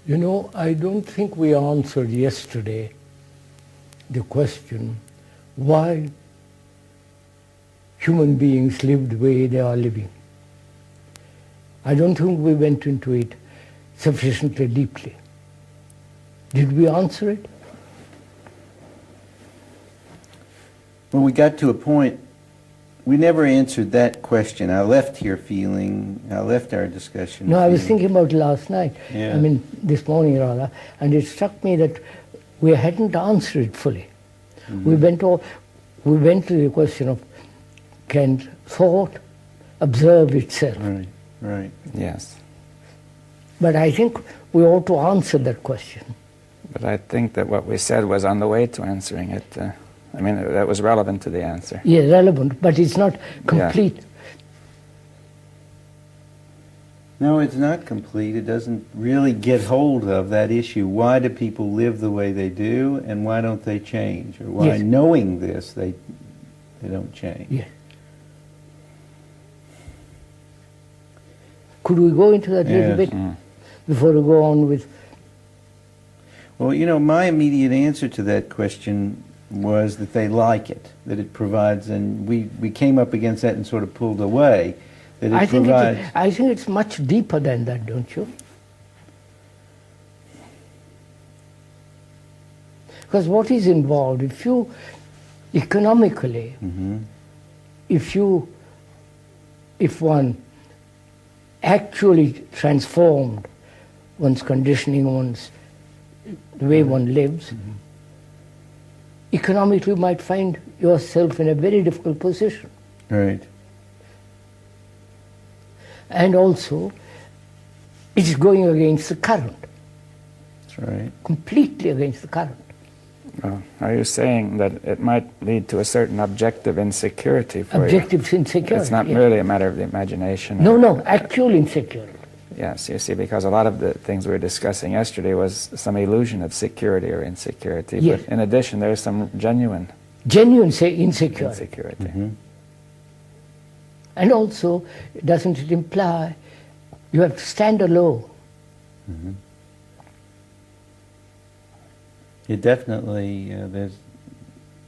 You know, I don't think we answered yesterday the question why human beings live the way they are living. I don't think we went into it sufficiently deeply. Did we answer it? Well, we got to a point, we never answered that question. I left our discussion. No, I was thinking about it last night. Yeah. I mean, this morning rather, and it struck me that we hadn't answered it fully. Mm-hmm. We went to the question of, can thought observe itself? Right, right. Yes. But I think we ought to answer that question. But I think that what we said was on the way to answering it. I mean, that was relevant to the answer. Yeah, relevant, but it's not complete. Yeah. No, it's not complete. It doesn't really get hold of that issue. Why do people live the way they do, and why don't they change? Or why, yes, knowing this, they don't change? Yes. Could we go into that a little bit before we go on with... Well, you know, my immediate answer to that question was that they like it, that it provides, and we came up against that and sort of pulled away, that it provides... I think it's much deeper than that, don't you? Because what is involved, if you, economically, if one actually transformed one's conditioning, the way one lives, economically you might find yourself in a very difficult position. Right. And also, it's going against the current. That's right. Completely against the current. Are you saying that it might lead to a certain objective insecurity for you? Objective insecurity. It's not merely a matter of the imagination. No, actual insecurity. Yes, you see, because a lot of the things we were discussing yesterday was some illusion of security or insecurity. Yes. But in addition, there's some genuine insecurity. And also, doesn't it imply you have to stand alone? It definitely,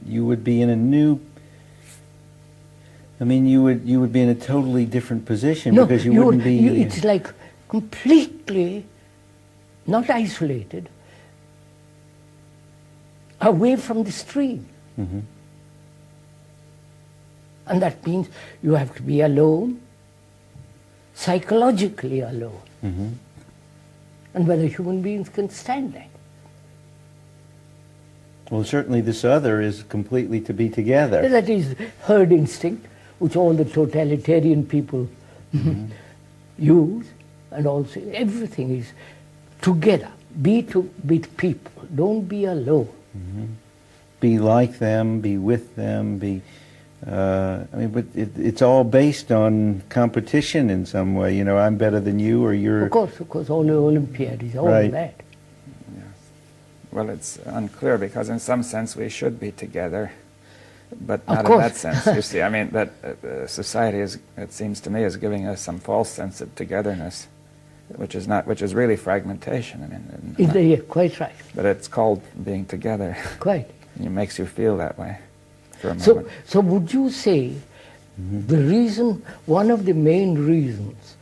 you would be in a new, I mean, you would be in a totally different position, because you wouldn't be... It's like completely not isolated, away from the stream. And that means you have to be alone, psychologically alone. And whether human beings can stand that. Well, certainly this other is completely to be together. That is herd instinct, which all the totalitarian people use, and also everything is together. Be people, don't be alone. Be like them, be with them, be... I mean, but it's all based on competition in some way. You know, I'm better than you, or you're... Of course, all the Olympiad is all right. that. Yes. Well, it's unclear, because in some sense we should be together, but not in that sense. You see, I mean, that society is, it seems to me, is giving us some false sense of togetherness, which is really fragmentation. I mean, Yeah, quite right. but it's called being together. Quite. It makes you feel that way for a moment. So would you say the reason, one of the main reasons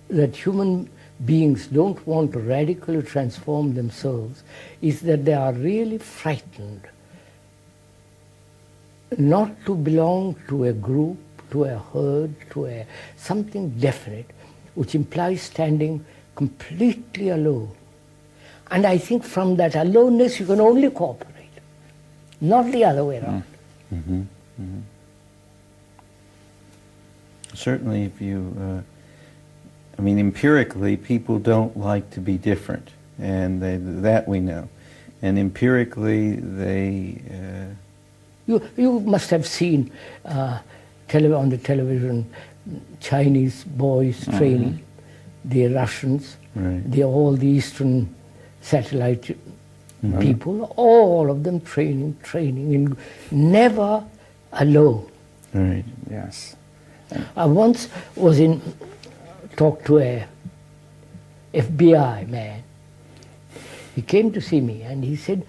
that human beings don't want to radically transform themselves is that they are really frightened not to belong to a group, to a herd, to something definite, which implies standing completely alone. And I think from that aloneness you can only cooperate, not the other way around. Certainly, if you... I mean, empirically, people don't like to be different, and that we know. And empirically, they... You must have seen on the television Chinese boys training, the Russians, all the Eastern satellite people, all of them training, and never alone. Right. Yes. I once was talked to FBI man. He came to see me and he said,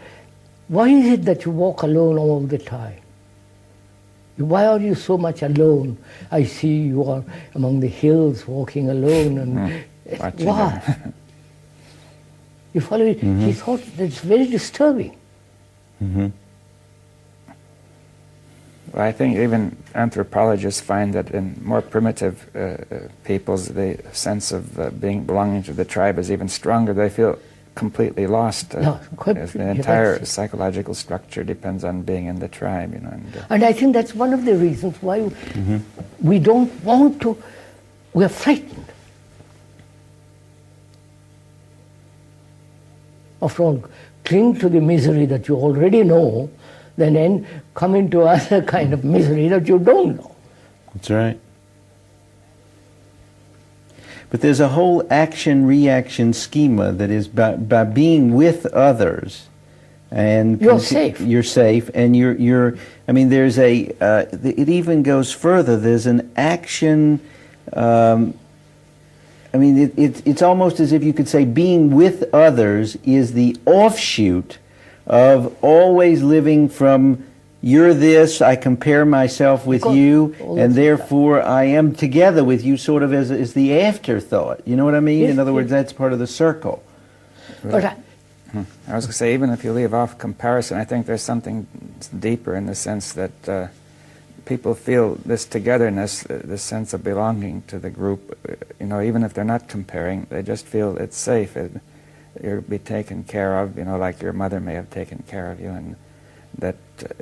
why is it that you walk alone all the time? Why are you so much alone? I see you are among the hills walking alone. And why? You follow it? He thought that's very disturbing. Well, I think even anthropologists find that in more primitive peoples, the sense of belonging to the tribe is even stronger. They feel completely lost. The entire psychological structure depends on being in the tribe, you know. And I think that's one of the reasons why we don't want to. We are frightened. After all, cling to the misery that you already know, then come into other kind of misery that you don't know. That's right. But there's a whole action-reaction schema that is by being with others, and you're safe. You're safe, and you're. I mean, there's a. It even goes further. There's an action. I mean, it's almost as if you could say being with others is the offshoot of always living from you're this, I compare myself with you, and therefore I am together with you, sort of as the afterthought. You know what I mean? Yes, in other words, that's part of the circle. But I was going to say, even if you leave off comparison, I think there's something deeper in the sense that people feel this togetherness, this sense of belonging to the group. You know, even if they're not comparing, they just feel it's safe. You'll be taken care of, you know, like your mother may have taken care of you, and that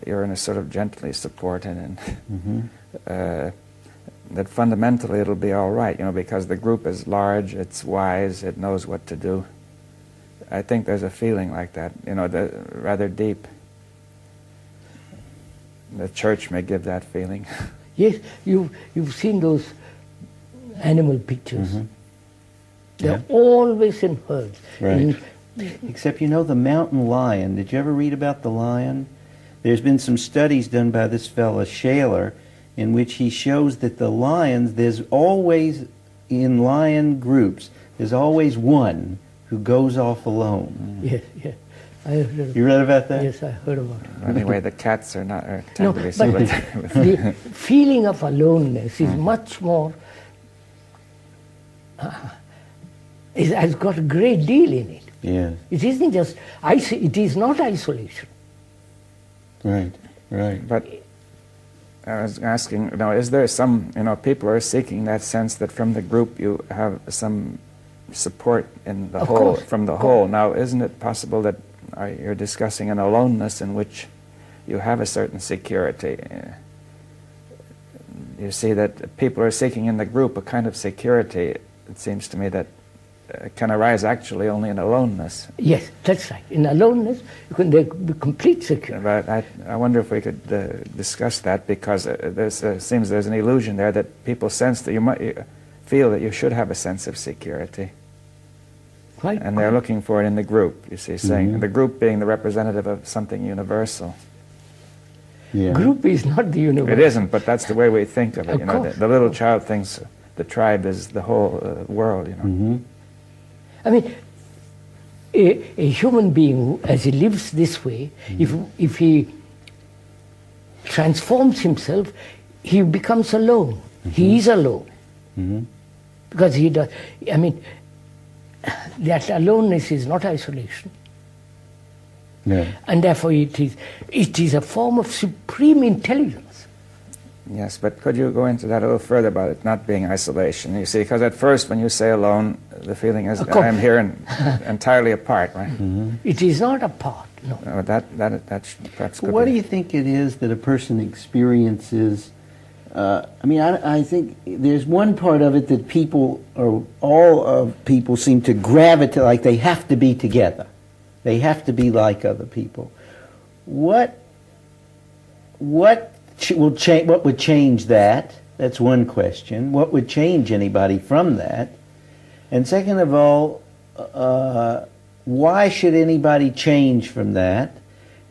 you're in a sort of gently supported, and that fundamentally it'll be all right, you know, because the group is large, it's wise, it knows what to do. I think there's a feeling like that, you know, rather deep. The church may give that feeling. Yes, you've seen those animal pictures. They're always in herds. Right. Except, you know, the mountain lion. Did you ever read about the lion? There's been some studies done by this fellow, Shaler, in which he shows that the lions, there's always, in lion groups, there's always one who goes off alone. Yes, yes. I heard you read about that? Yes, I heard about it. Anyway, the cats are not tend no, to be but solitary. the feeling of aloneness is much more, has got a great deal in it. Yeah. It isn't just, it is not isolation. Right, right. But I was asking, you know, is there some, you know, people are seeking that sense that from the group you have some support in the whole, from the whole. Now, isn't it possible that you're discussing an aloneness in which you have a certain security? You see that people are seeking in the group a kind of security, it seems to me, that can arise actually only in aloneness. Yes, that's right. In aloneness, you can be complete security. But I wonder if we could discuss that, because seems there's an illusion there that people sense that you might feel that you should have a sense of security. Right. And they're looking for it in the group, you see, saying the group being the representative of something universal. Yeah. Group is not the universe. It isn't, but that's the way we think of it. Of You know, course. the little child thinks the tribe is the whole world. You know. I mean, a human being, as he lives this way, if he transforms himself, he becomes alone. He is alone. Because he does, I mean, that aloneness is not isolation. Yeah. And therefore it is a form of supreme intelligence. Yes, but could you go into that a little further about it not being isolation? You see, because at first when you say alone, the feeling is I'm here and entirely apart, right? It is not apart, no. That perhaps could What be. do you think it is that a person experiences? I mean, I think there's one part of it that people, or all of people, seem to gravitate, like they have to be together. They have to be like other people. What would change that? That's one question. What would change anybody from that? And second of all, why should anybody change from that?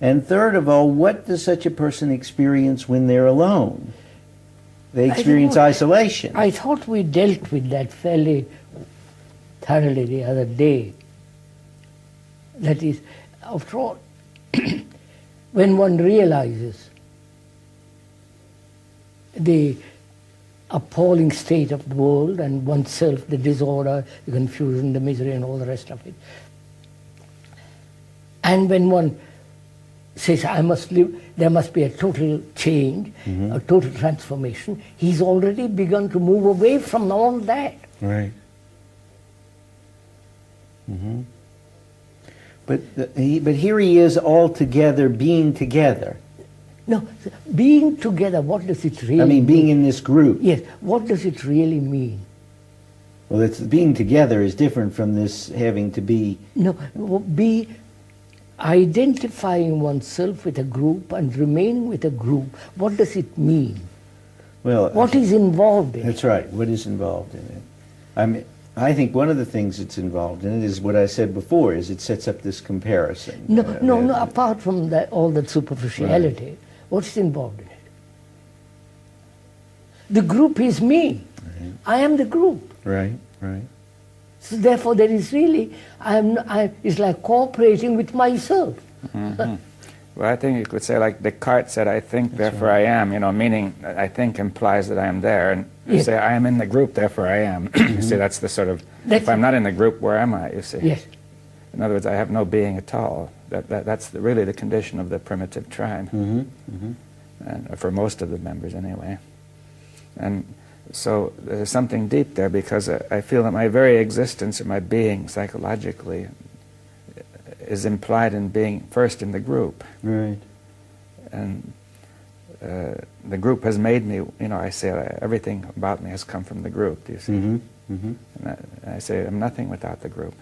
And third of all, what does such a person experience when they're alone? They experience isolation. I thought we dealt with that fairly thoroughly the other day. That is, after all, when one realizes the appalling state of the world and oneself, the disorder, the confusion, the misery and all the rest of it, and when one says, I must live, there must be a total change, a total transformation, he's already begun to move away from all that. Right. But here he is all together, being together. No, being together, what does it really mean? I mean, being in this group. Yes, what does it really mean? Well, it's, being together is different from this having to be... No, be identifying oneself with a group and remaining with a group. What does it mean? Well, what is involved in it? That's right, what is involved in it? I think one of the things that's involved in it is what I said before, is it sets up this comparison. No, apart from that, all that superficiality, right. What's involved in it? The group is me. Right. I am the group. Right. So therefore there is really, it's like cooperating with myself. Well, I think you could say, like Descartes said, I think, that's therefore right. I am, meaning I think implies that I am there. And you say, I am in the group, therefore I am. You see, that's the sort of, if I'm not in the group, where am I, you see? Yes. In other words, I have no being at all. That's really the condition of the primitive tribe. And for most of the members, anyway. And so there's something deep there, because I feel that my very existence or my being psychologically is implied in being first in the group. Right. And the group has made me, I say everything about me has come from the group, do you see? And I say I'm nothing without the group.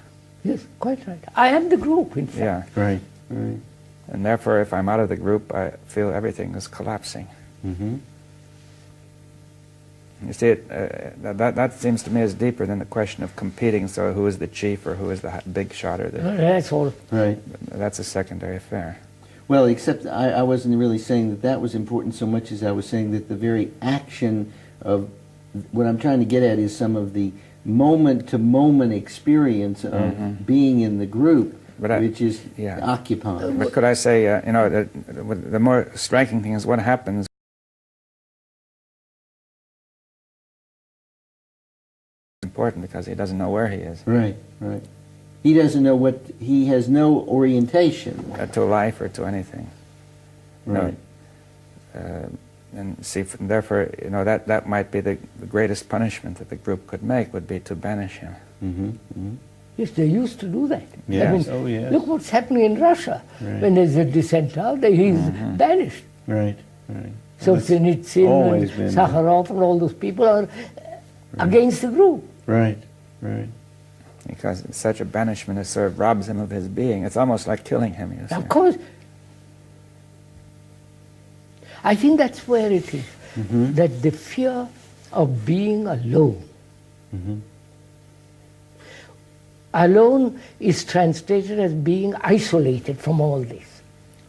Yes, quite right. I am the group, in fact. Yeah. Right. And therefore, if I'm out of the group, I feel everything is collapsing. You see, that seems to me is deeper than the question of competing, so who is the chief or who is the big shot or the... That's all. Right. That's a secondary affair. Well, except I wasn't really saying that was important so much as I was saying that the very action of... What I'm trying to get at is some of the moment-to-moment experience of being in the group, which is occupying. But could I say, the more striking thing is what happens important, because he doesn't know where he is. Right. He doesn't know what, he has no orientation. To life or to anything. Right. And see, therefore, that might be the greatest punishment that the group could make, would be to banish him. Yes, they used to do that. Yes. Look what's happening in Russia. Right. When there's a dissent out, he's banished. Right. Solzhenitsyn and Sakharov and all those people are against the group. Right. Because such a banishment sort of robs him of his being. It's almost like killing him, you see. Of course. I think that's where it is, that the fear of being alone. Alone is translated as being isolated from all this.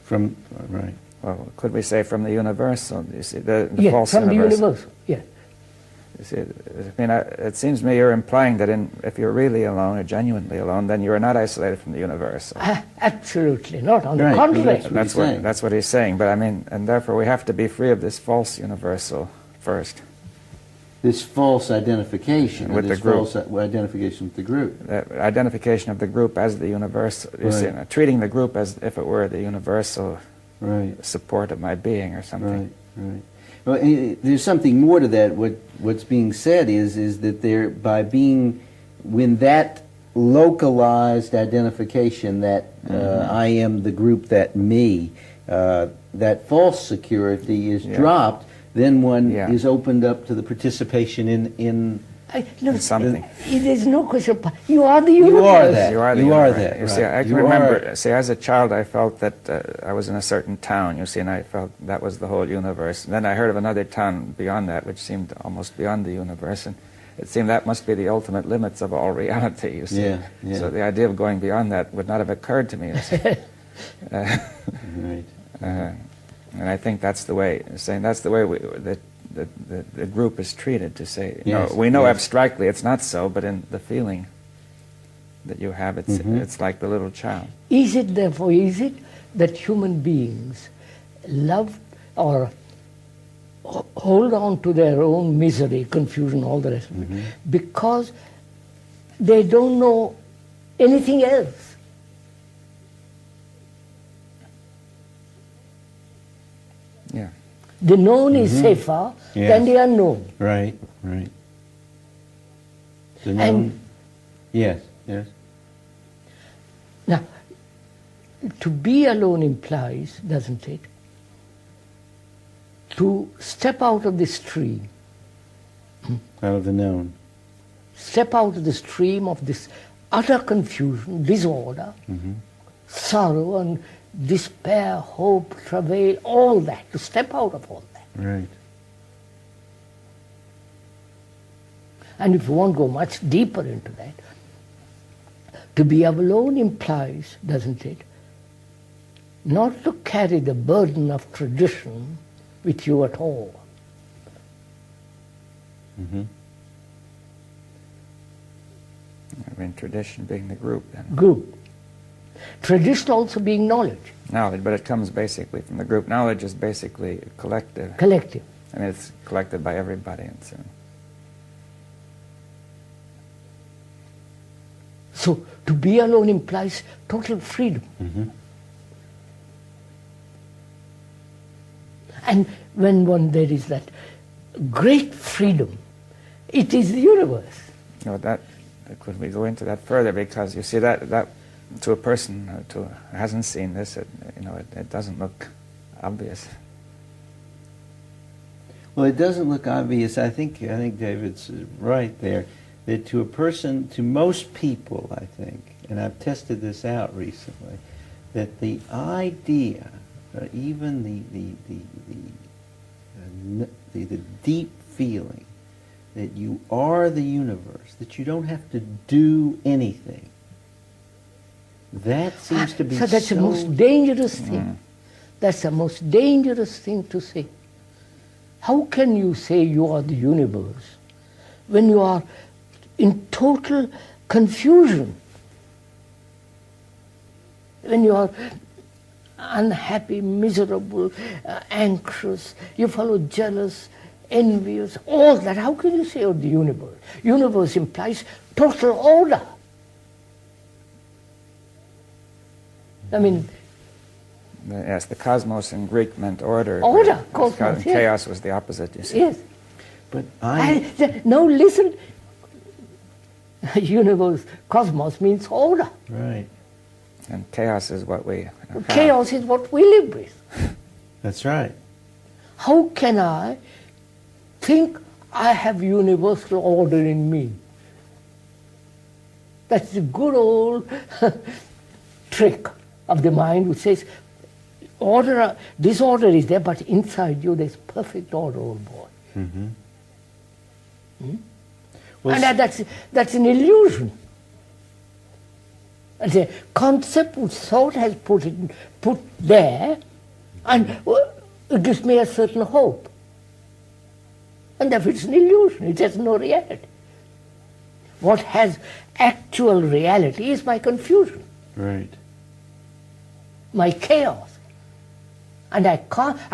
Right. Well, could we say from the universal? You see, the false from universal. the universal, yes. You see, it seems to me you're implying that if you're really alone or genuinely alone, then you are not isolated from the universal. Absolutely not. On the contrary. That's what he's saying. But and therefore we have to be free of this false universal first. This false identification with the group. False identification with the group. Identification of the group as the universal. You see, treating the group as if it were the universal support of my being or something. Right. Well, there's something more to that. What's being said is that when that localized identification, that I am the group, that me, that false security is dropped, then one is opened up to the participation in something. There's no question. You are the universe. You are that. You see, I can remember. See, as a child, I felt that I was in a certain town. You see, and I felt that was the whole universe. And then I heard of another town beyond that, which seemed almost beyond the universe, and it seemed that must be the ultimate limits of all reality. You see. So the idea of going beyond that would not have occurred to me. You see. And I think that's the way. Saying that's the way the group is treated, to say, we know abstractly it's not so, but in the feeling. that you have. It's like the little child. Is it therefore, is it that human beings love or hold on to their own misery, confusion, all the rest of it, because they don't know anything else? Yeah. The known is safer than the unknown. Right, right. The known, yes, yes. Now, to be alone implies, doesn't it, to step out of the stream. Out of the known. Step out of the stream of this utter confusion, disorder, sorrow and despair, hope, travail, all that, to step out of all that. Right. And if you want to go much deeper into that, to be alone implies, doesn't it, not to carry the burden of tradition with you at all. I mean, tradition being the group, then. Group. Tradition also being knowledge. Knowledge, but it comes basically from the group. Knowledge is basically collective. Collective. I mean, it's collected by everybody. And So to be alone implies total freedom. And when there is that great freedom, it is the universe. you know, could we go into that further? Because you see that to a person who hasn't seen this, it doesn't look obvious. Well, it doesn't look obvious. I think David's right there. That to a person, to most people, I think, and I've tested this out recently, that the idea, even the deep feeling that you are the universe, that you don't have to do anything, that seems to be so that's the most dangerous thing. That's the most dangerous thing to say. How can you say you are the universe when you are in total confusion? When you are unhappy, miserable, anxious, you follow jealous, envious, all that. How can you say you're the universe? Universe implies total order. I mean, yes, the cosmos in Greek meant order. Order, cosmos, yes. Chaos was the opposite, you see. Yes. But No, listen. Universe, cosmos means order. Right. And chaos is what we have. Chaos is what we live with. That's right. How can I think I have universal order in me? That's the good old trick of the mind which says, disorder is there, but inside you there's perfect order, old boy. Well, And that's an illusion. It's a concept which thought has put there, and it gives me a certain hope. And therefore it's an illusion, it has no reality. What has actual reality is my confusion, right. my chaos. And I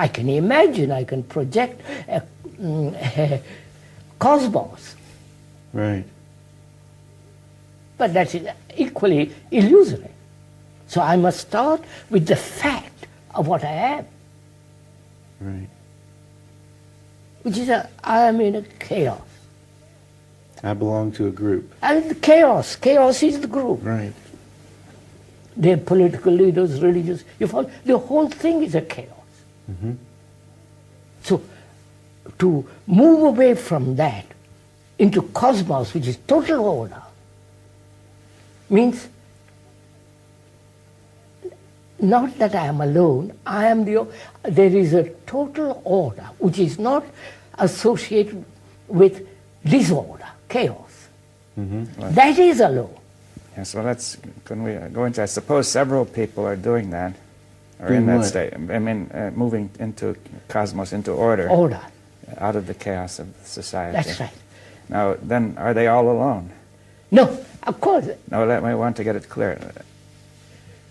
can imagine, I can project a cosmos. Right. But that's equally illusory. So I must start with the fact of what I am, Right. which is I am in a chaos. I belong to a group. And the chaos is the group. Right. They're political leaders, religious, you follow? The whole thing is a chaos. So to move away from that into cosmos, which is total order, means not that I am alone, there is a total order which is not associated with disorder, chaos. Right. That is alone. Yeah, so can we go into, I suppose several people are doing that, or Doing in that what? state. I mean, moving into cosmos, into order, Order. out of the chaos of society. That's right. Now, then, are they all alone? No, Of course. No, I want to get it clear.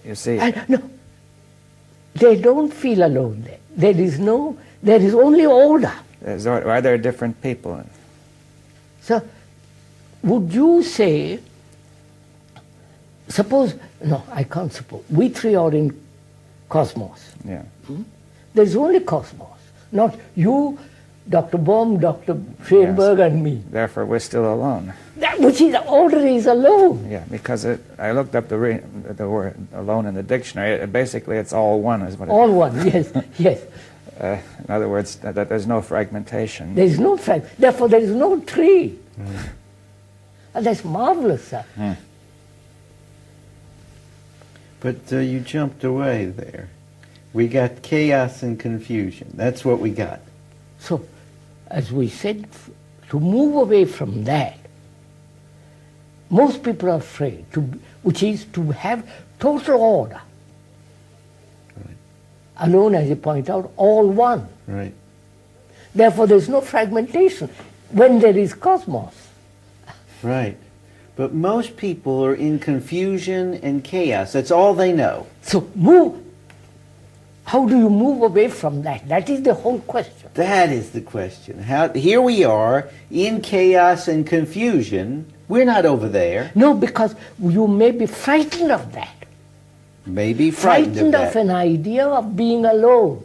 You see... No, they don't feel alone there. There is only order. Are there different people? So, would you say, suppose, no, I can't suppose, we three are in cosmos. Yeah. There's only cosmos, not you, Dr. Baum, Dr. Schoenberg, and me. Therefore, we're still alone. That which is order is alone. Yeah, because I looked up the word alone in the dictionary. Basically, it's all one, is what it is. All one, yes, yes. In other words, that there's no fragmentation. There is no fragment. Therefore, there is no tree. And that's marvelous, sir. But you jumped away there. We got chaos and confusion. That's what we got. So, as we said, to move away from that, most people are afraid, which is to have total order. Right. Alone, as you point out, all one. Right. Therefore, there's no fragmentation when there is cosmos. Right. But most people are in confusion and chaos. That's all they know. So how do you move away from that? That is the whole question. That is the question. Here we are in chaos and confusion. We're not over there. No, because you may be frightened of that. Maybe frightened of that. An idea of being alone.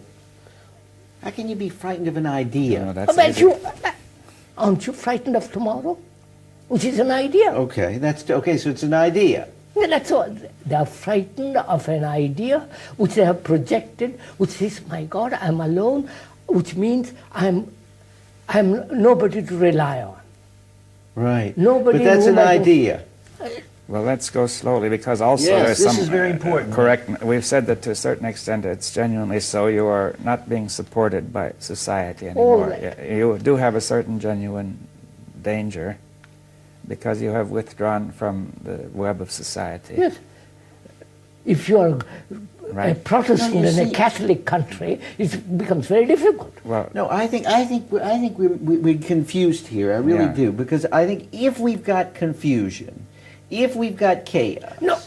How can you be frightened of an idea? No, that's aren't you frightened of tomorrow? Which is an idea. Okay, okay. So it's an idea. Yeah, that's all. They are frightened of an idea which they have projected, which says, "My God, I'm alone," which means I'm nobody to rely on. Right. Nobody. But that's an idea. Well, let's go slowly, because also Yes, there's this some is very important. correct. We've said that to a certain extent it's genuinely so. You are not being supported by society anymore. Right. You do have a certain genuine danger, because you have withdrawn from the web of society. Yes. If you are Right. a Protestant No, you in a see- Catholic country, it becomes very difficult. Well, No, I think we're confused here. I really Yeah. do, because I think if we've got confusion, if we've got chaos, No,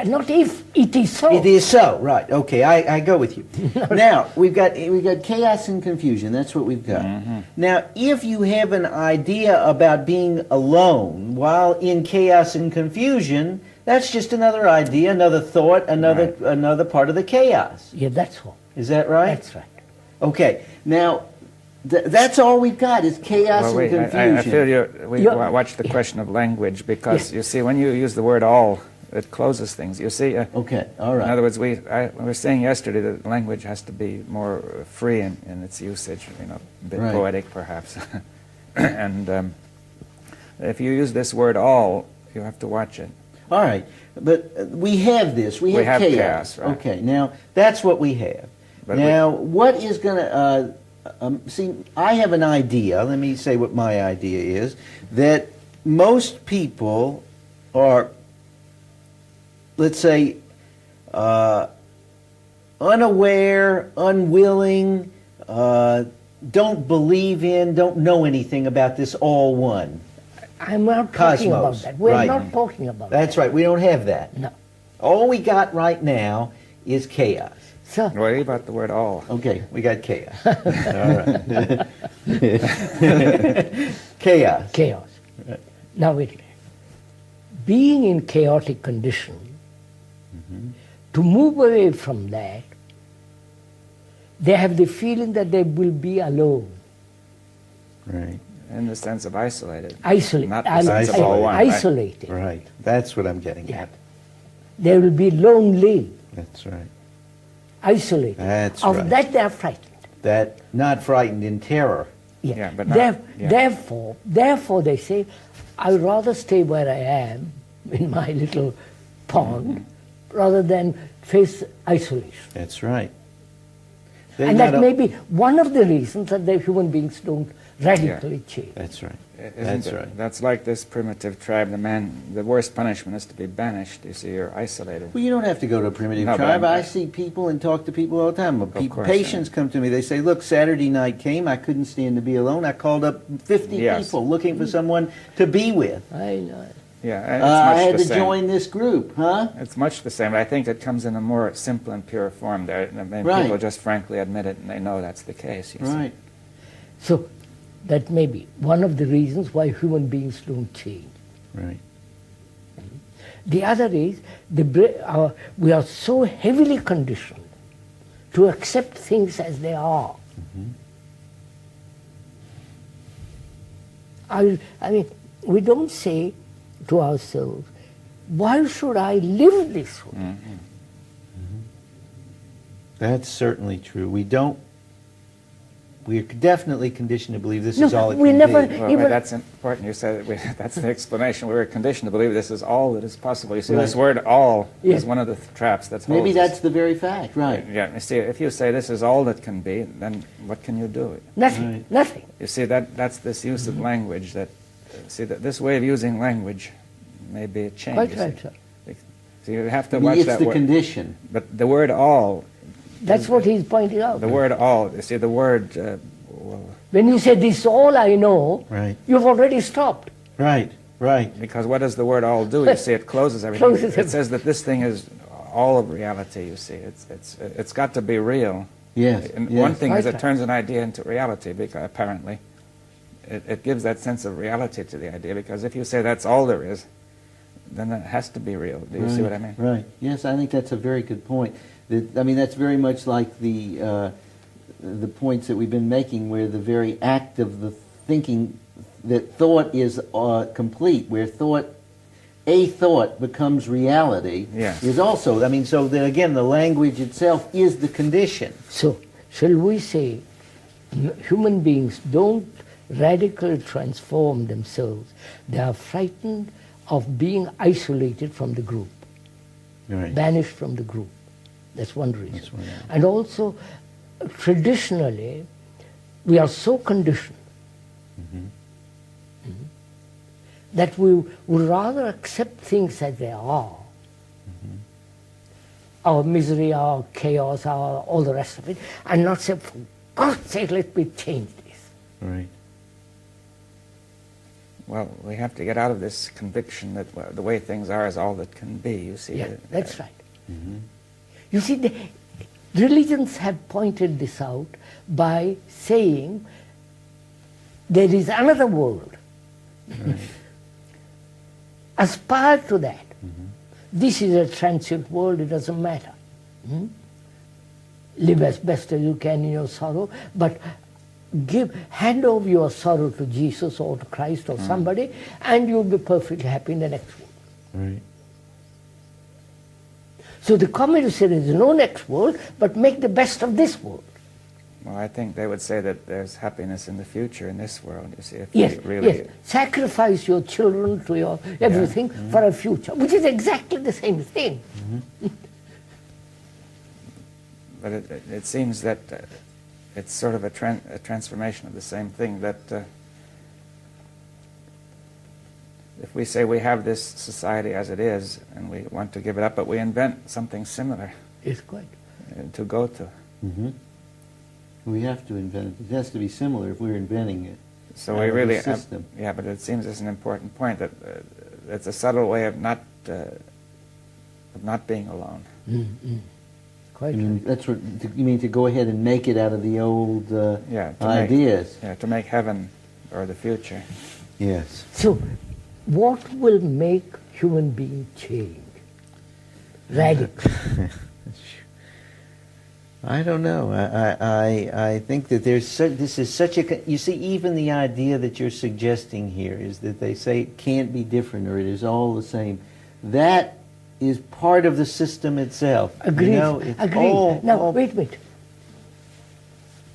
not if, it is so. it is so. Right. Okay, I go with you. Now we've got chaos and confusion. That's what we've got. Now, if you have an idea about being alone while in chaos and confusion, that's just another idea, another thought, another part of the chaos. Yeah, that's all. Is that right? That's right. Okay. Now, that's all we've got is chaos well, wait, and confusion. I feel we watch the question of language, because you see, when you use the word "all," it closes things. You see. Okay. All right. In other words, we were saying yesterday that language has to be more free in its usage. A bit Right. poetic, perhaps. And if you use this word "all," you have to watch it. All right, but we have this. We have chaos. Right. Okay, now that's what we have. But now, what is going to see? I have an idea. Let me say what my idea is. That most people are, let's say, unaware, unwilling, don't believe in, don't know anything about this all one. I'm not talking Cosmos, about that. We're right. not talking about That's that. right. We don't have that. No. All we got right now is chaos. So, What about the word "all"? Okay, we got chaos. All right. Chaos. chaos. Now wait a minute. Being in chaotic condition, to move away from that, they have the feeling that they will be alone. Right. In the sense of isolated. Isolated. Not the sense of all one. Isolated. Right. That's what I'm getting Yeah. at. They will be lonely, That's right. isolated. That's of right. that they are frightened. That not frightened in terror. Yeah, but not- yeah. Therefore they say, I'd rather stay where I am in my little pond rather than face isolation. That's right. And that may be one of the reasons that the human beings don't radically change. That's right. Isn't That's it? right. That's like this primitive tribe. The worst punishment is to be banished. You see, you're isolated. Well, you don't have to go to a primitive No, but tribe. I'm- I see people and talk to people all the time. course, Patients come to me. They say, look, Saturday night came. I couldn't stand to be alone. I called up 50 Yes. people looking for someone to be with. I know. Yeah, it's much I had the to same. join this group, huh? It's much the same. I think it comes in a more simple and pure form there. I mean, Right. people just frankly admit it and they know that's the case. You see. Right. So that may be one of the reasons why human beings don't change. Right. The other is we are so heavily conditioned to accept things as they are. I mean, we don't say to ourselves, why should I live this way? That's certainly true. We're definitely conditioned to believe this is all it we can never be. Well, that's important. You said that's the explanation. We were conditioned to believe this is all that is possible. You see, this word "all" is one of the traps that's holds Maybe us. that's the very fact, right? Yeah. You see, if you say this is all that can be, then what can you do? Nothing, Right. nothing. You see, that's this use of language. That that this way of using language may be a change. Quite you right, see. sir. So you have to I mean, watch it's that the word. condition. But the word "all," That's what he's pointing out. the word "all." You see, the word. When you say this is all I know, Right. you've already stopped. Right. Right. Because what does the word "all" do? You see, it closes everything. Closes It everything. says that this thing is all of reality. You see, it's got to be real. Yes. And yes. one thing is Right. it turns an idea into reality. Because apparently, it gives that sense of reality to the idea. Because if you say that's all there is, then it has to be real. Do you see what I mean? Right. Yes, I think that's a very good point. I mean, that's very much like the points that we've been making, where the very act of the thinking, that thought is complete, where a thought becomes reality, Yes. is also, I mean, so that again, the language itself is the condition. So, shall we say, human beings don't radically transform themselves. They are frightened of being isolated from the group, Right. banished from the group. That's one reason. That's one, yeah. And also, traditionally, we are so conditioned that we would rather accept things as they are. Our misery, our chaos, all the rest of it, and not say, for God's sake, let me change this. Right. Well, we have to get out of this conviction that the way things are is all that can be. You see. Yeah, that's right. You see, the religions have pointed this out by saying there is another world. Aspire to that. This is a transient world, it doesn't matter. Live as best as you can in your sorrow, but hand over your sorrow to Jesus or to Christ or somebody, and you'll be perfectly happy in the next world. Right. So the communists say there's no next world, but make the best of this world. Well, I think they would say that there's happiness in the future in this world. You see, if Yes, we really. yes. Sacrifice your children to your everything for a future, which is exactly the same thing. But it seems that it's sort of a transformation of the same thing, that if we say we have this society as it is and we want to give it up, but we invent something similar It's quite. to go to. We have to invent it. It has to be similar if we're inventing it. So out we of really the system. yeah, but it seems it's an important point that it's a subtle way of not being alone. Quite I right. mean, that's what you mean, to go ahead and make it out of the old Yeah, to ideas. to make heaven or the future. Yes. So, what will make human being change? Radical. I don't know. I think that this is such a... You see, even the idea that you're suggesting here is that they say It can't be different, or it is all the same. That is part of the system itself. Agreed. You know, it's Agreed. all- Now, all- wait a minute.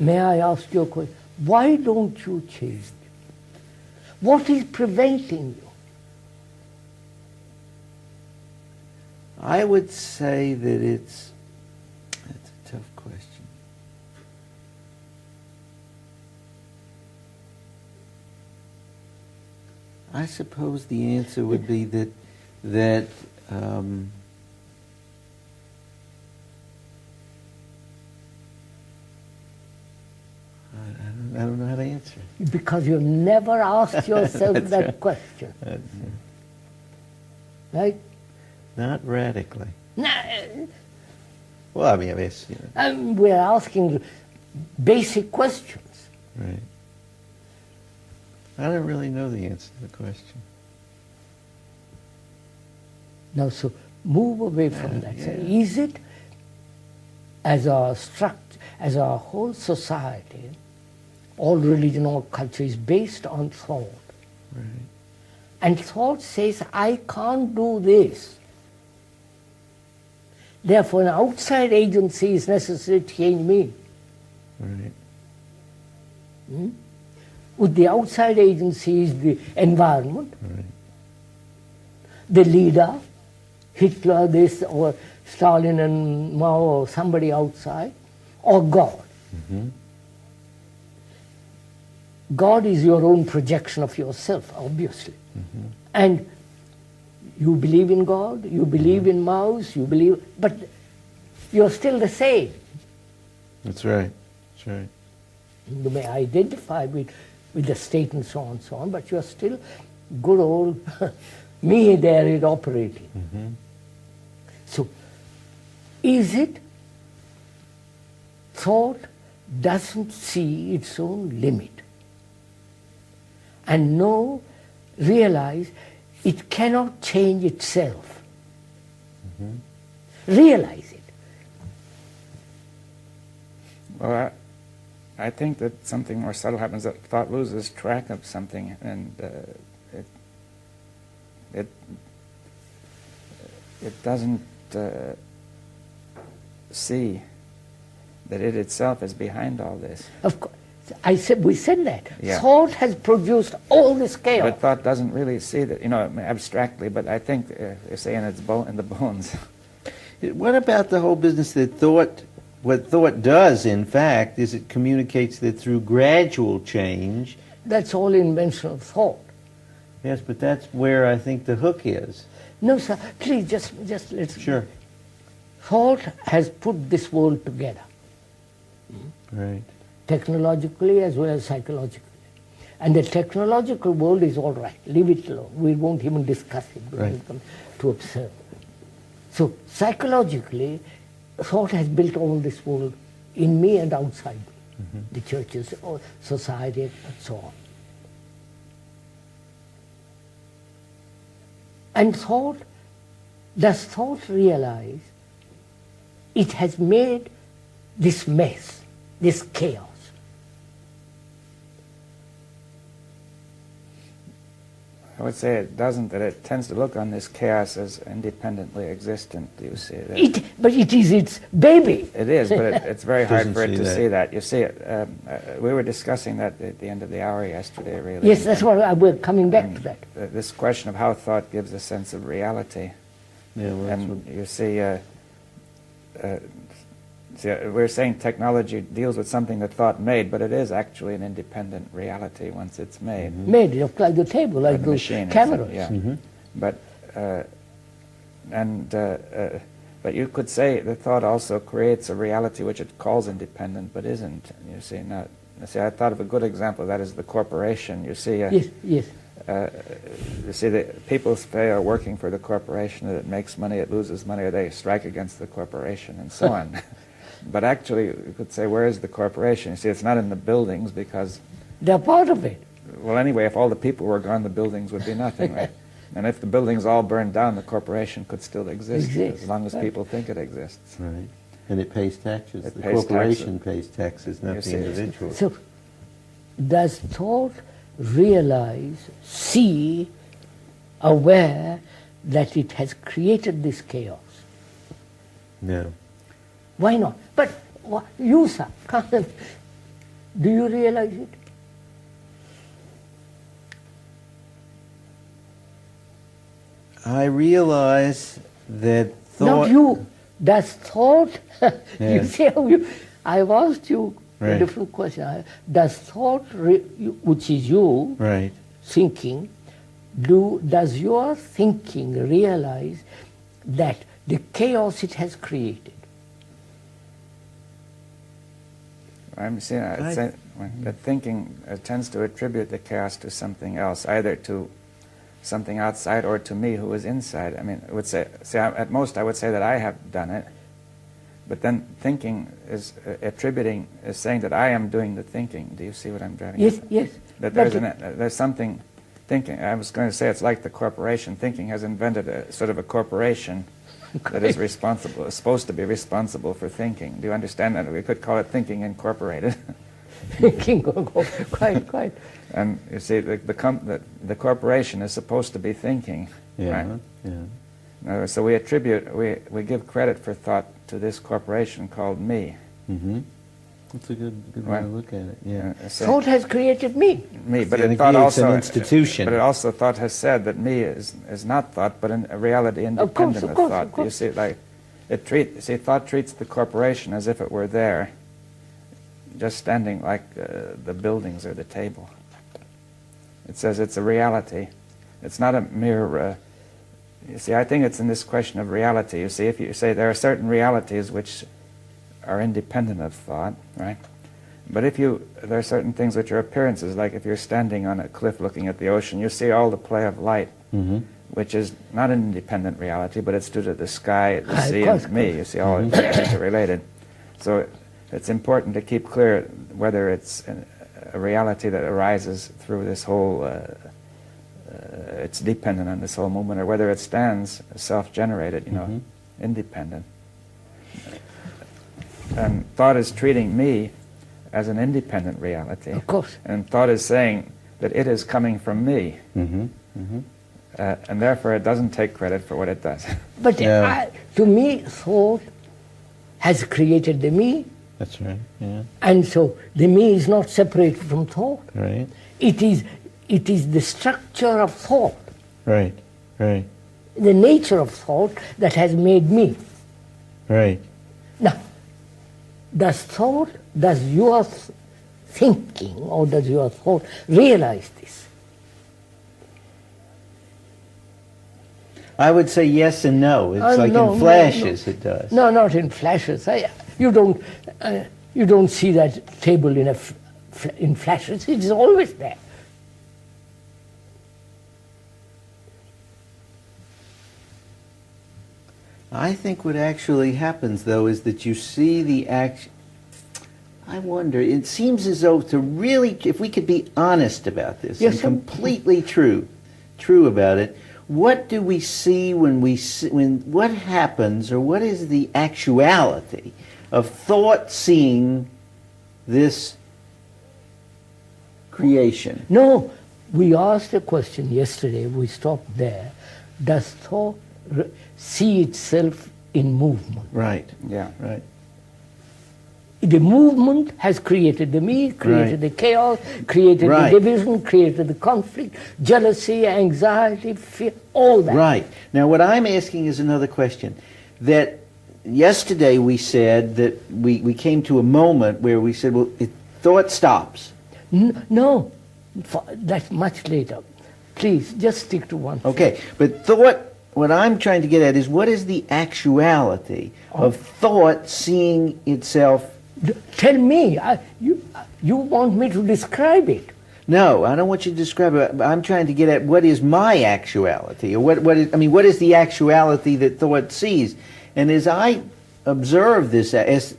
May I ask you a question? Why don't you change? What is preventing you? I would say that that's a tough question. I suppose the answer would be that I don't know how to answer. Because you never asked yourself That's that right. question. right? Not radically. Nah, Well, I mean, it's, you know, we're asking basic questions. right. I don't really know the answer to the question. Now, so move away from that. So yeah. is it, as our structure, as our whole society, all religion, all culture is based on thought. Right. And thought says, I can't do this. Therefore, an outside agency is necessary to change me. Right. With the outside agency is the environment, Right. the leader, Hitler, this, or Stalin and Mao, or somebody outside, or God. Mm-hmm. God is your own projection of yourself, obviously. Mm-hmm. And you believe in God, you believe in Mao's, you believe, but you're still the same. That's right. That's right. You may identify with the state and so on, but you're still good old me there is operating. Mm-hmm. So, is it thought doesn't see its own limit and realize it cannot change itself. Mm-hmm. Realize it. Well, I think that something more subtle happens, that thought loses track of something, and it doesn't see that it itself is behind all this. Of course, we said that. Yeah. Thought has produced all this chaos. But thought doesn't really see that, you know, abstractly, but I think, you say in the bones. What about the whole business that what thought does, in fact, is it communicates that through gradual change. That's all invention of thought. Yes, but that's where I think the hook is. No, sir, please, just let's... Sure. Thought has put this world together, Right. technologically as well as psychologically. And the technological world is all right, leave it alone. We won't even discuss it, we won't come to observe. So psychologically, thought has built all this world in me and outside me, the churches, or society, and so on. And does thought realize it has made this mess, this chaos? I would say it doesn't, that it tends to look on this chaos as independently existent, do you see that? But it is its baby. It is, but it's very hard Doesn't for it see to that. see that. You see it, we were discussing that at the end of the hour yesterday, really. Yes, that's what we're coming back to that. This question of how thought gives a sense of reality. Yeah, well, that's And you see, we're saying technology deals with something that thought made, but it is actually an independent reality once it's made. Made it up like the table, like the those machine, cameras. yeah. Mm-hmm. But but you could say the thought also creates a reality which it calls independent, but isn't. You see, not. You see, I thought of a good example of that is the corporation. You see, Yes, yes. you see, the people say are working for the corporation, that it makes money, it loses money, or they strike against the corporation, and so on. But actually, you could say, where is the corporation? You see, it's not in the buildings because, They're part of it. well, anyway, if all the people were gone, the buildings would be nothing, right? And if the buildings all burned down, the corporation could still exist as long as right. people think it exists. Right. And it pays taxes. It The pays corporation pays taxes, not You the see, individual. So, does thought realize, see, aware that it has created this chaos? No. Why not? But you, sir, do you realize it? I realize that thought... Not you. Does thought... You Yeah. see how I've asked you a Right. different question. Does thought, which is you, Right. thinking, does your thinking realize that the chaos it has created? I'm seeing that thinking tends to attribute the chaos to something else, either to something outside or to me who is inside. I mean, I would say at most I would say that I have done it, but then thinking is is saying that I am doing the thinking. Do you see what I'm driving Yes, at? yes. That there's something thinking. I was going to say it's like the corporation. Thinking has invented a sort of a corporation that is responsible, is supposed to be responsible for thinking. Do you understand that? We could call it Thinking Incorporated. Thinking, quite. And you see, the corporation is supposed to be thinking. Yeah, right? yeah. So we give credit for thought to this corporation called me. Mm-hmm. That's a good way to look at it. Yeah. Thought has created me. But And it thought it's also an institution. But it also thought has said that me is not thought, but a reality independent of thought. You see, like thought treats the corporation as if it were there, just standing like the buildings or the table. It says it's a reality. It's not a mere. You see, I think it's in this question of reality. You see, if you say there are certain realities which are independent of thought, right? But there are certain things which are appearances, like if you're standing on a cliff looking at the ocean, you see all the play of light, which is not an independent reality, but it's due to the sky, the sea, and me. You see, all interrelated. So it's important to keep clear whether it's a reality that arises through this whole, it's dependent on this whole movement, or whether it stands self-generated, independent. And thought is treating me as an independent reality. Of course. And thought is saying that it is coming from me. And therefore it doesn't take credit for what it does. But to me, thought has created the me. That's right, yeah. And so the me is not separated from thought. Right. It is the structure of thought, Right, right, the nature of thought that has made me. right. Now, does your thinking or does your thought realize this? I would say yes and no. It's like no, in flashes it does. No, not in flashes. You don't see that table in flashes. It is always there. I think what actually happens, though, is that you see the action. I wonder, it seems as though if we could be honest about this, yes, and completely true about it, what do we see what happens, or what is the actuality of thought seeing this creation? No, we asked a question yesterday, we stopped there. Does thought see itself in movement? Right. Yeah. Right. The movement has created the me, created the chaos, created the division, created the conflict, jealousy, anxiety, fear, all that. Right. Now what I'm asking is another question. That yesterday we said that we came to a moment where we said, well, thought stops. No, that's much later. Please, just stick to one thing. Okay, but thought, what I'm trying to get at is what is the actuality of thought seeing itself? Tell me, you want me to describe it. No, I don't want you to describe it. I'm trying to get at what is my actuality, or what is the actuality that thought sees? And as I observe this, again,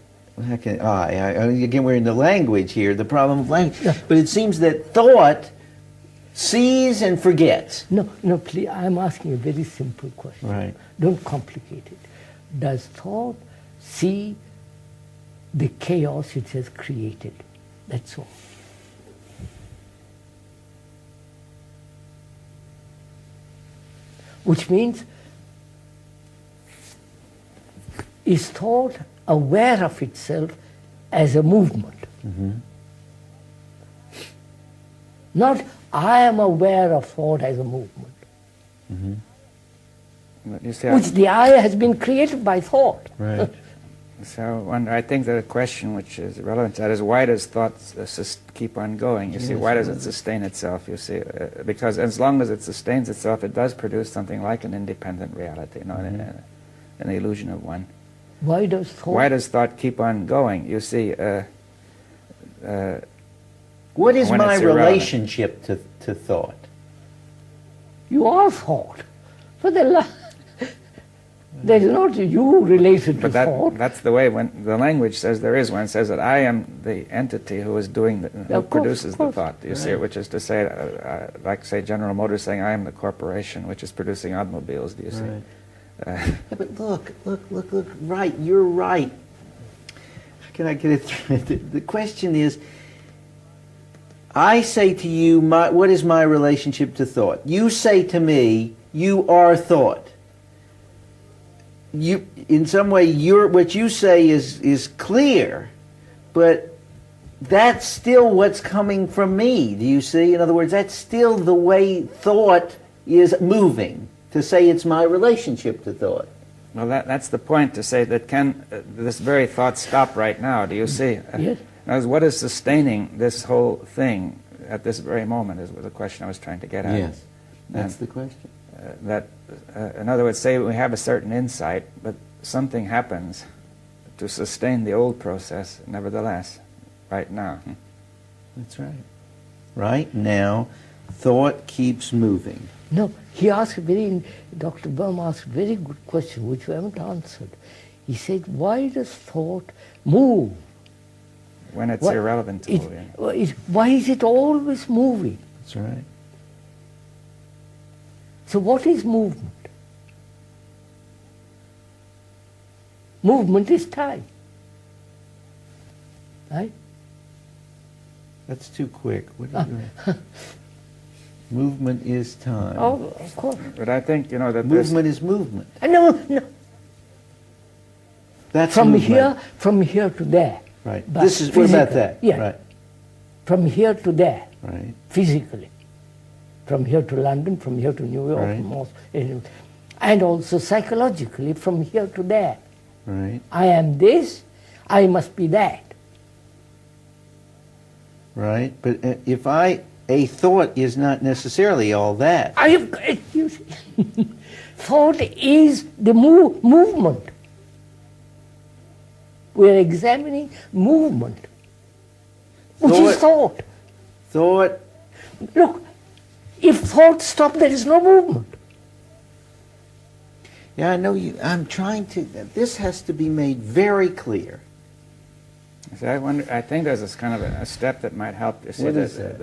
we're in the language here, the problem of language, but it seems that thought sees and forgets. No, please, I'm asking a very simple question. Right. Don't complicate it. Does thought see the chaos it has created? That's all. Which means, is thought aware of itself as a movement? Not, I am aware of thought as a movement. You see, Which the I has been created by thought. Right. So I think that a question which is relevant to that is, why does thought keep on going? You see, why does it sustain itself? You see, because as long as it sustains itself, it does produce something like an independent reality, not an illusion of one. Why does thought keep on going? You see, what is when my it's irrelevant. relationship to thought? You are thought. For there is not you related to thought. That's the way when the language says there is one. It says that I am the entity who is doing who produces the thought. You see it, which is to say, like say General Motors saying, I am the corporation which is producing automobiles. Do you see? Right. Yeah, but look, right, you're right. How can I get it through? The question is, I say to you, what is my relationship to thought? You say to me, you are thought. You, in some way, what you say is clear, but that's still what's coming from me. Do you see? In other words, that's still the way thought is moving. To say it's my relationship to thought. Well, that's the point, to say that can this very thought stop right now? Do you see? Yes. What is sustaining this whole thing at this very moment is the question I was trying to get at. Yes, that's the question. In other words, say we have a certain insight, but something happens to sustain the old process nevertheless, right now. That's right. Right now, thought keeps moving. No, Dr. Baum asked a very good question which we haven't answered. He said, why does thought move? When it's irrelevant to moving. Why is it always moving? That's right. So what is movement? Movement is time. Right? That's too quick. What are you doing? Movement is time. Oh, of course. But I think, that movement is movement. No. That's from movement. From here to there. Right. But This is, what about that? Yeah. Right. From here to there. Right. Physically. From here to London, from here to New York, Right. And also psychologically, from here to there. Right. I am this, I must be that. Right. But if a thought is not necessarily all that. Thought is the movement. We are examining movement, which is thought. Thought. Look, if thought stops, there is no movement. Yeah, I know you. I'm trying to. This has to be made very clear. See, I think there's this kind of a step that might help. You see, What is that?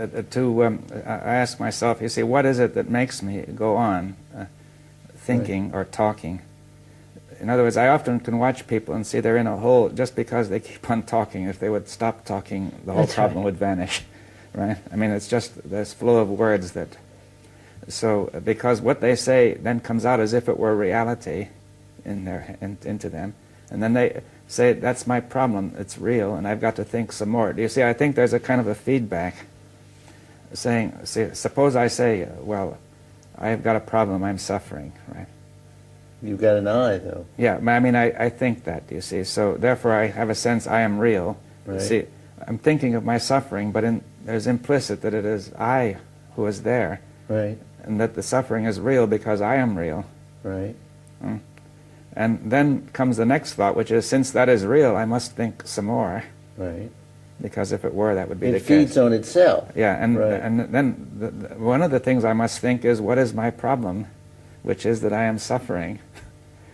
I ask myself, you see, what is it that makes me go on thinking or talking? In other words, I often can watch people and see they're in a hole just because they keep on talking. If they would stop talking, the whole problem would vanish, right? I mean, it's just this flow of words that... So, because what they say then comes out as if it were reality into them, and then they say, that's my problem, it's real, and I've got to think some more. Do you see, I think there's a kind of a feedback saying, see, suppose I say, well, I've got a problem, I'm suffering, right? You've got an eye, though. Yeah, I mean, I think that, you see, so therefore I have a sense I am real. Right. See, I'm thinking of my suffering, but there's implicit that it is I who is there. Right. And that the suffering is real because I am real. Right. And then comes the next thought, which is, since that is real, I must think some more. Right. Because if it were, that would be the case. It feeds on itself. Yeah, and Right. then one of the things I must think is, what is my problem? Which is that I am suffering.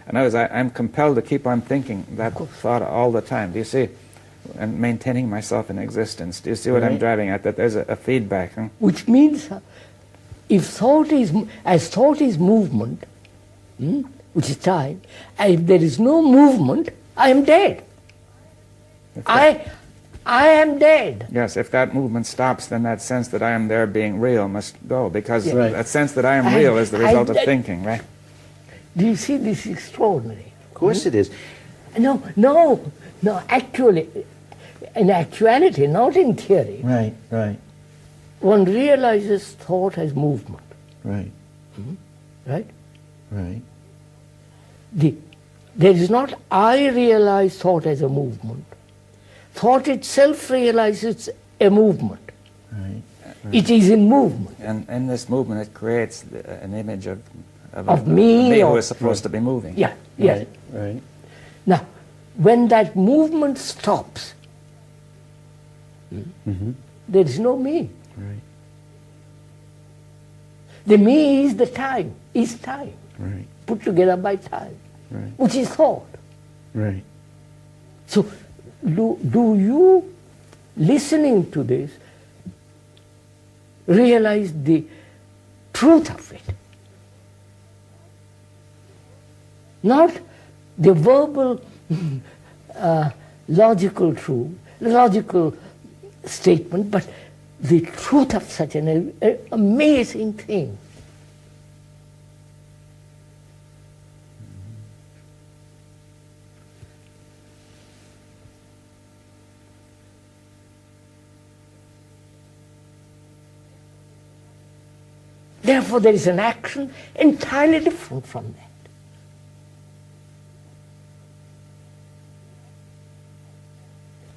In other words, I'm compelled to keep on thinking that thought all the time. Do you see? And maintaining myself in existence. Do you see what I'm driving at? That there's a feedback. Which means, if thought is movement, which is time, and if there is no movement, I am dead. I am dead. Yes, if that movement stops, then that sense that I am there being real must go, because that sense that I am real is the result of thinking, right? Do you see this is extraordinary? Of course it is. No, actually, in actuality, not in theory. Right, right, One realizes thought as movement. right, Right? right. There is not I realize thought as a movement. Thought itself realizes a movement. Right. It is in movement. And in this movement, it creates an image of me who is supposed to be moving. Yeah, yes. Right, right. Now, when that movement stops, there is no me. Right. The me is the time, is time, Right. put together by time, Right. which is thought. Right. So do you, listening to this, realize the truth of it? Not the verbal, logical truth, logical statement, but the truth of such an amazing thing. Therefore, there is an action entirely different from that.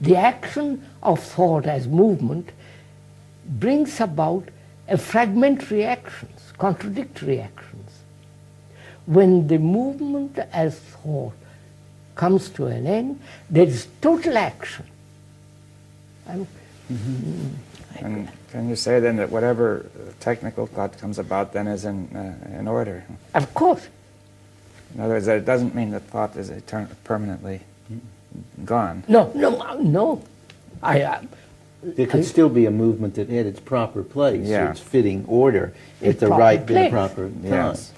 The action of thought as movement brings about a fragmentary actions, contradictory actions. When the movement as thought comes to an end, there is total action. And can you say then that whatever technical thought comes about then is in order? Of course. In other words, that it doesn't mean that thought is permanently gone. No. There could still be a movement that had its proper place, Yeah. its fitting order, Its at the proper right and place. proper time. Yes.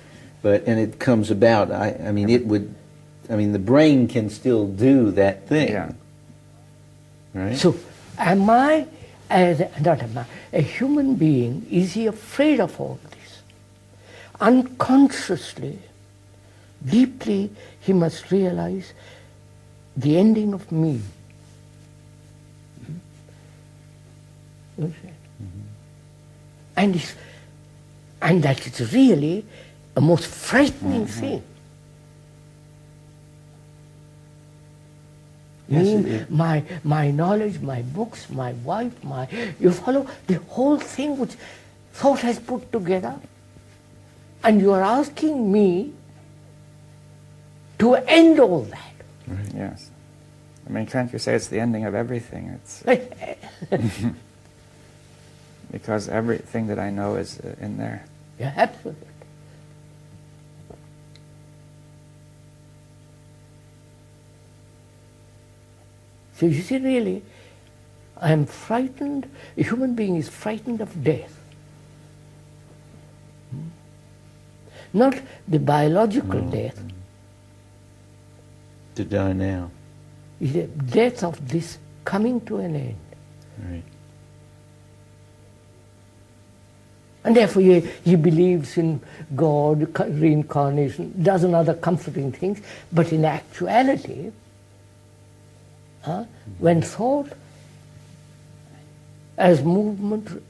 And it comes about. I mean, the brain can still do that thing. Yeah. Right. So, a human being, is he afraid of all this? Unconsciously, deeply, he must realize the ending of me. You understand? And that is really a most frightening thing. Yes, My knowledge, my books, my wife, you follow the whole thing which thought has put together, and you are asking me to end all that. Right. Yes. I mean, can't you say it's the ending of everything? It's because everything that I know is in there. Yeah, absolutely. So you see, really, I am frightened, a human being is frightened of death. Not the biological death, To die now. is the death of this coming to an end. Right. And therefore he believes in God, reincarnation, dozen other comforting things, but in actuality, when thought as movement,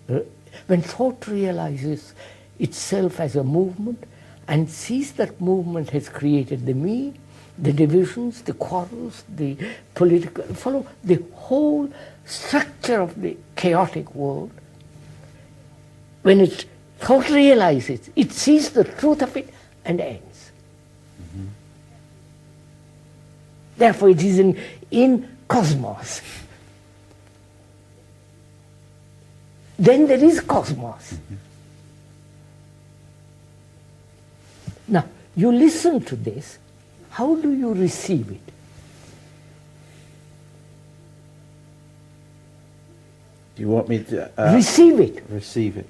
when thought realizes itself as a movement and sees that movement has created the me, the divisions, the quarrels, the political, follow the whole structure of the chaotic world, when it thought realizes, it sees the truth of it and ends. Therefore it is in cosmos. Then there is cosmos. Now, you listen to this, how do you receive it? Do you want me to Receive it. receive it?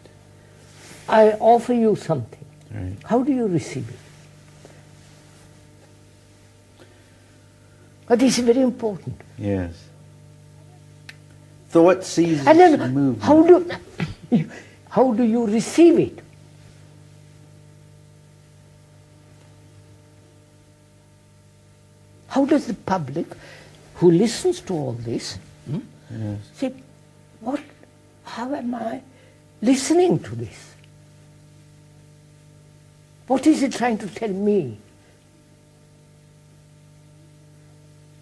I offer you something. Right. How do you receive it? But this is very important. Yes. Thought seizes And then movement. how do you receive it? How does the public who listens to all this Yes. say, how am I listening to this? What is it trying to tell me?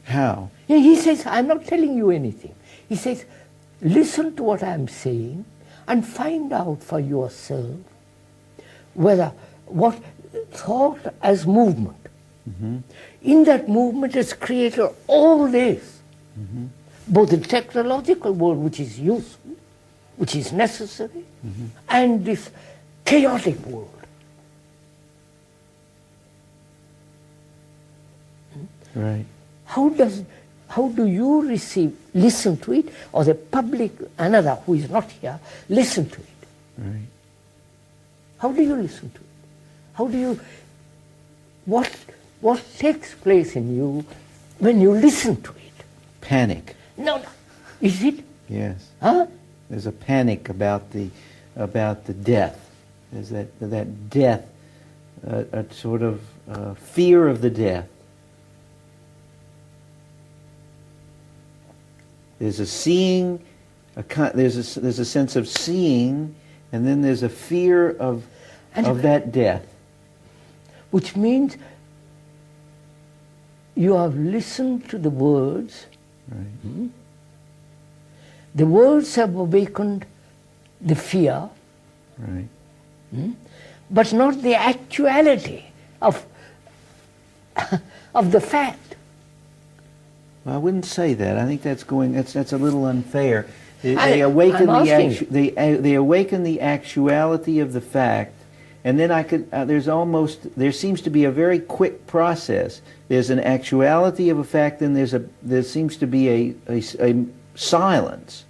How? He says, I'm not telling you anything. He says, listen to what I'm saying and find out for yourself whether what thought as movement, in that movement has created all this, both the technological world, which is useful, which is necessary, and this chaotic world. Right. How do you listen to it, or the public, another who is not here, listen to it? Right. How do you listen to it? How do you, what takes place in you when you listen to it? Panic. No. Is it? Yes. Huh? There's a panic about the death. There's that death, a sort of fear of the death. There's a seeing, there's a sense of seeing, and then there's a fear of that death. Which means you have listened to the words. Right. The words have awakened the fear, Right. but not the actuality of the fact. Well, I wouldn't say that. I think that's a little unfair. They I'm awaken asking. they awaken the actuality of the fact, and then there seems to be a very quick process. There's an actuality of a fact, and there seems to be a silence,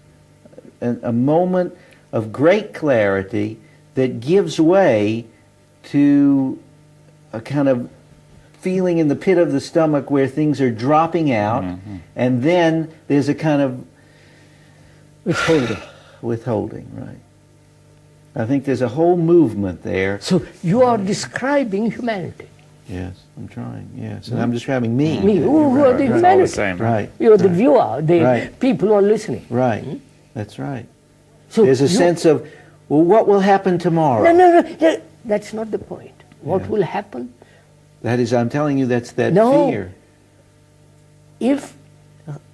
a moment of great clarity that gives way to a kind of feeling in the pit of the stomach where things are dropping out, and then there's a kind of withholding, right. I think there's a whole movement there. So you are describing humanity. Yes, I'm trying, yes. And I'm describing me. Me, who are the It's all humanity? the same. Right. You're the viewer, the Right. people who are listening. Right, that's right. So There's a sense of, well, what will happen tomorrow? No, that's not the point. What Yeah. will happen? That is, I'm telling you, that's that No. fear.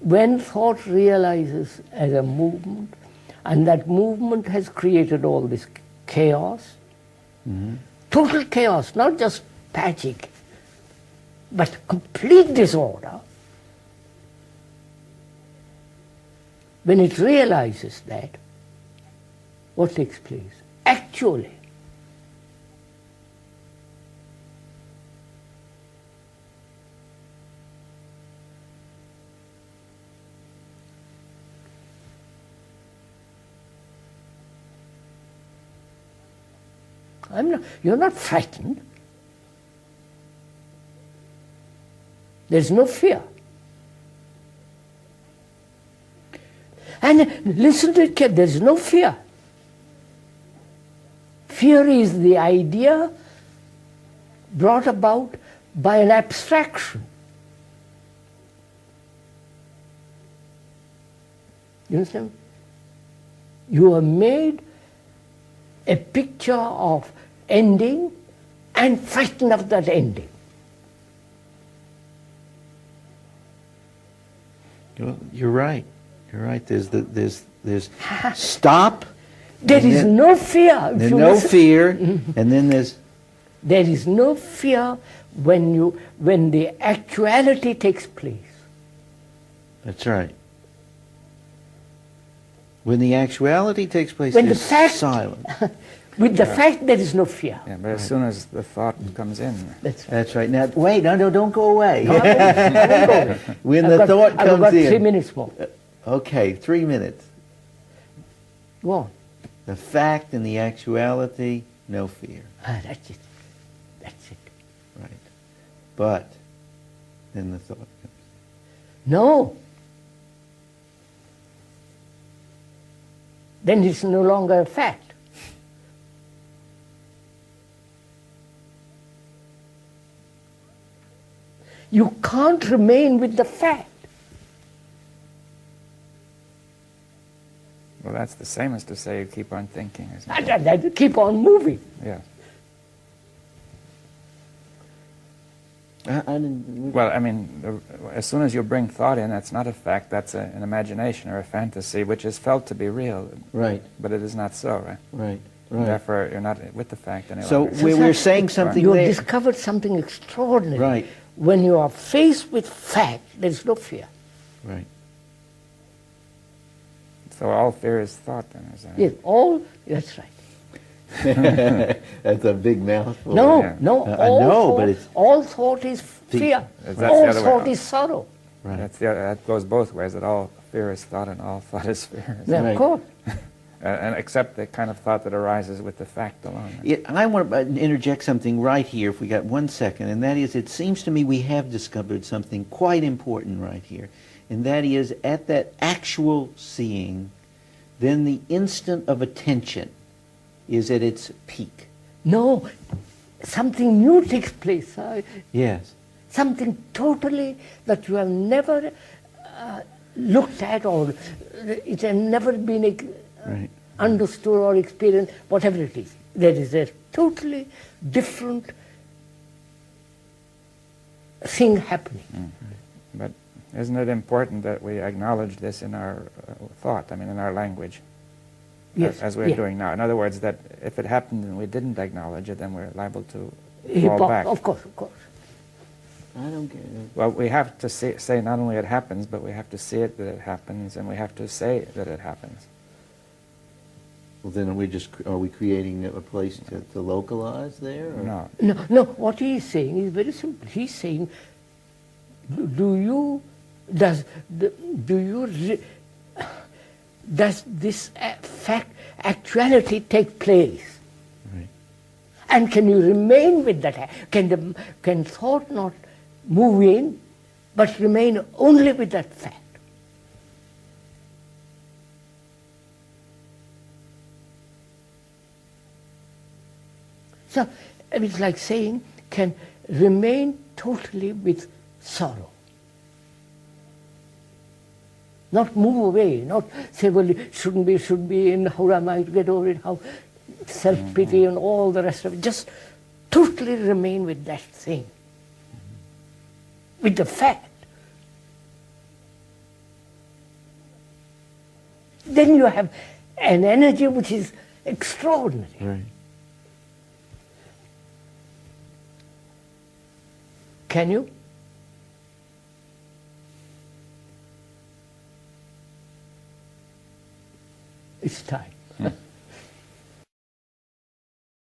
When thought realizes as a movement, and that movement has created all this chaos, total chaos, not just patching, but complete disorder, when it realizes that, what takes place? Actually, you're not frightened. There's no fear. And listen to it, there's no fear. Fear is the idea brought about by an abstraction. You understand? You have made a picture of ending and frightened of that ending. Well, you're right. You're right. There's stop. There is no fear. There's no fear, and then there is no fear when the actuality takes place. That's right. When the actuality takes place, When the there's fact- silence. With the fact, there is no fear. Yeah, but as soon as the thought comes in, That's right. That's right. Now, wait, no, don't go away. No, I won't go away. When I've the got- thought I've comes got in. 3 minutes more. Okay, 3 minutes. Go on. The fact and the actuality, no fear. That's it. That's it. Right. But then the thought comes. No. Then it's no longer a fact. You can't remain with the fact. well, that's the same as to say you keep on thinking, isn't it? That keep on moving. Yeah. I didn't. Well, I mean, as soon as you bring thought in, that's not a fact, that's an imagination or a fantasy, which is felt to be real. Right. But it is not so, right? Right. Right. Therefore, you're not with the fact any So longer. we're saying something You there. discovered something extraordinary. Right. When you are faced with fact, there's no fear. Right. So all fear is thought, then, is that Yes, all, that's right. That's a big mouthful. No, Yeah. no. I know, but it's all thought is fear. That's All the other way thought around. is sorrow. right. That goes both ways, that all fear is thought and all thought is fear. Yeah, Right. of course. And except the kind of thought that arises with the fact alone. I want to interject something right here, if we got 1 second, and that is, it seems to me we have discovered something quite important right here, and that is, at that actual seeing, then the instant of attention is at its peak. No, something new takes place. Yes. Something totally that you have never looked at, or it has never been Right. understood or experienced, whatever it is. There is a totally different thing happening. But isn't it important that we acknowledge this in our thought, I mean in our language, Yes. as we're yeah. doing now? In other words, that if it happened and we didn't acknowledge it, then we're liable to Hip fall hop, back. of course, of course. I don't get it. Well, we have to say not only it happens, but we have to see it that it happens, and we have to say that it happens. Well, then are we creating a place to localize there? Or? No. No, what he is saying is very simple. He's saying, does this actuality take place? Right. And can you remain with that? Can thought not move in, but remain only with that fact? So it's like saying, can remain totally with sorrow. Not move away, not say, well, it shouldn't be, should be, and how am I to get over it, how self-pity and all the rest of it. Just totally remain with that thing, with the fact. Then you have an energy which is extraordinary. Right. Can you? It's time.